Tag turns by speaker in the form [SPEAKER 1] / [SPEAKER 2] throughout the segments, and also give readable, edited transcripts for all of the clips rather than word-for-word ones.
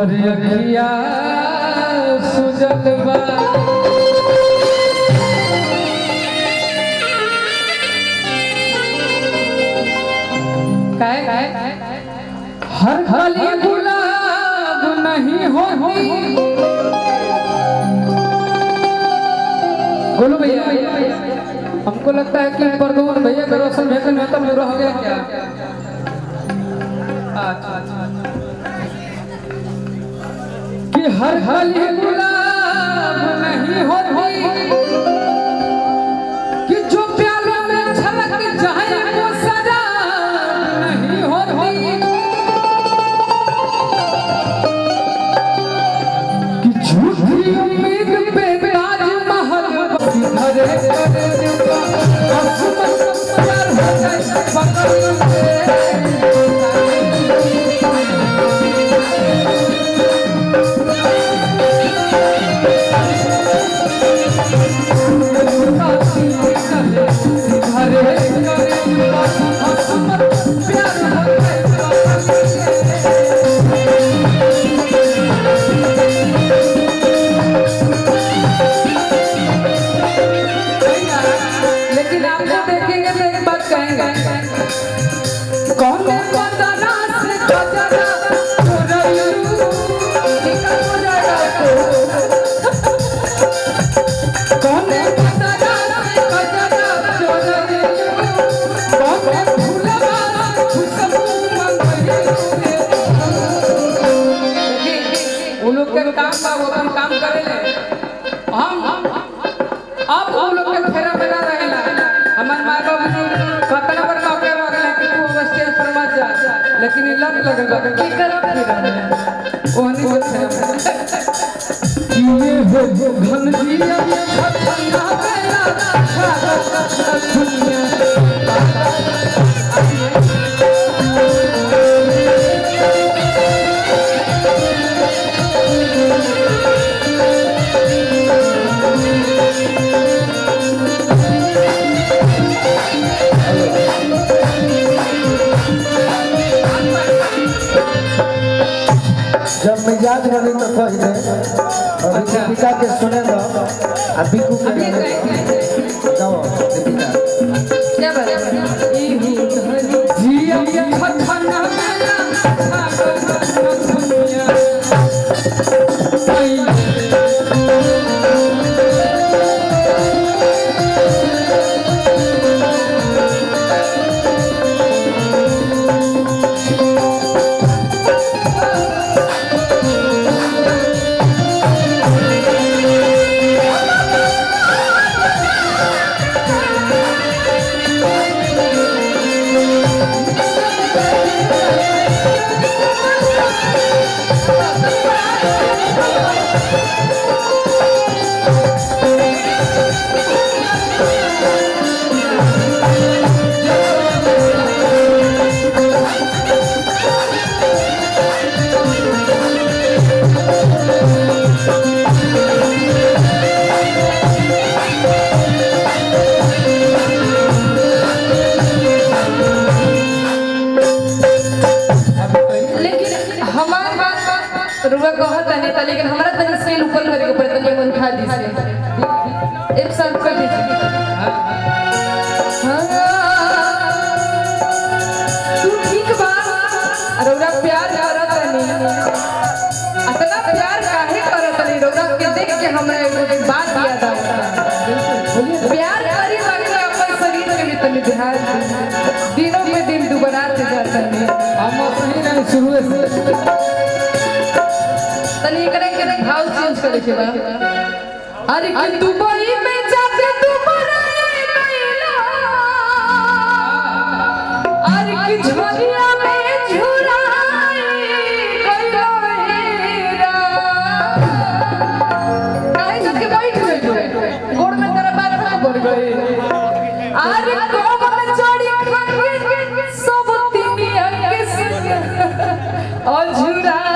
[SPEAKER 1] तोहर अखिया सुजल बा हर कली गुलाब नहीं होती। बोलो भैया, हमको लगता है कि प्रदूषण भैया का रोशन भैया में तो पूरा हो गया क्या? कि हर कली गुलाब नहीं होती, कि जो प्यालों में छलक जाए वो सजा नहीं होती, कि झूठी उम्मीद पे ताजमहल धरे लेकिन लग लगेगा की करब ओहनी से ये हो घन दिया छछना बेला दुनिया
[SPEAKER 2] जब मिजाज बनी तो कह दे और दीपिका के सुने दो आ बिकू के गाओ दीपिका
[SPEAKER 1] क्या बोले जिया छछना रुआ कहत नहीं था, लेकिन हमारा तनी स्केल ऊपर करे के पड़ता है। मन खा दीजिए एक साथ कर दीजिए। तू ठीक बा रौरा प्यार करत नहीं, इतना प्यार काहे करत नहीं? रौरा के देख के हमरा एक बात याद आता प्यार करी लगे अपन शरीर के भी तनी ध्यान दिनों पे दिन दुबराते जाता है। हम सही नहीं शुरू से तनी करे के भाव चेंज करे के बा। अरे कि दुबई में जाके तू बनाए कैला, अरे कि झोलिया में झुराए कैला हीरा, काहे जाके बैठ गई गोड़ में तेरा बात पड़ गई। अरे कोमल चोरी खाके सब तिनिया के संग और झुराए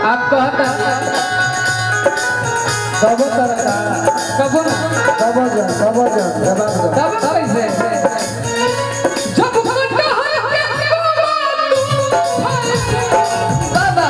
[SPEAKER 1] आप कहता
[SPEAKER 2] कबो तरका
[SPEAKER 1] कबो ना
[SPEAKER 2] कबो जा जवाब दो
[SPEAKER 1] तब कैसे जब घटा है बाबा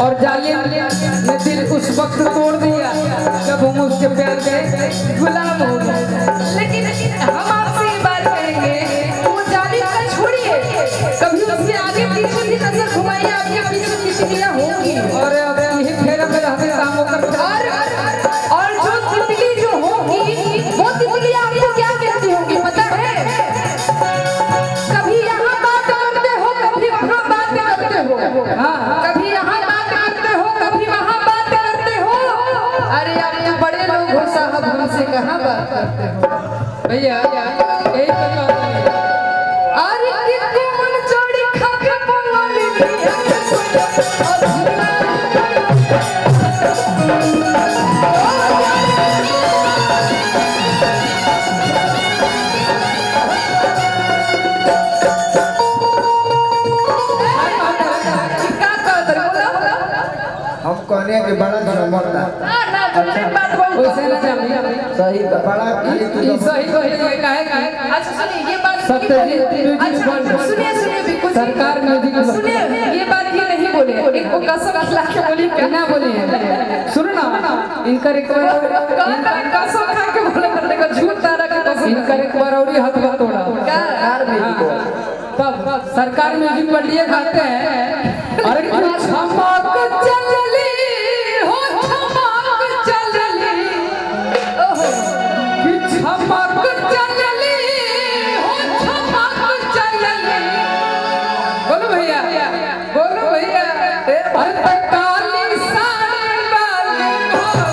[SPEAKER 1] और जालिम ने दिल उस वक्त तोड़ दिया जब हम उसके प्यार के गुलाम हो गए। लेकिन हम आपसे ये बात कहेंगे वो जालिम का छोड़िए, कभी उसके आगे पीछे भी नजर घुमाइए, आपके पीछे तितलियां होंगी और यही फेरा में रहते कामों कर और जो तितली जो होगी वो तितलियां आपको क्या कहती होंगी पता है? कभी यहाँ बात करते हो कभी वहाँ बात करते हो, हाँ कभी यहाँ हमसे कहाँ बात करते हो भैया यही तो अरे कितने मन जोड़ी खाके पवाली
[SPEAKER 2] हम कहने के बड़ा जमरदा सही बड़ा
[SPEAKER 1] सही काहे अच्छा सुनिए ये बात सुनिए बिल्कुल सरकार म्यूजिक सुनिए ये बात ये नहीं बोले इनको कसम खा के बोली क्या ना बोले सुनो ना इनका एक बार कसम खा के बोले करने का झूठ तारा का कसम इनका एक बार और हाथ तोड़ा तब सरकार म्यूजिक पर लिए खाते हैं अरे छमक चलली हो छमक चलली छमक चलली हो छमक चलली बोलो भैया अरे काली साड़ी वाली हो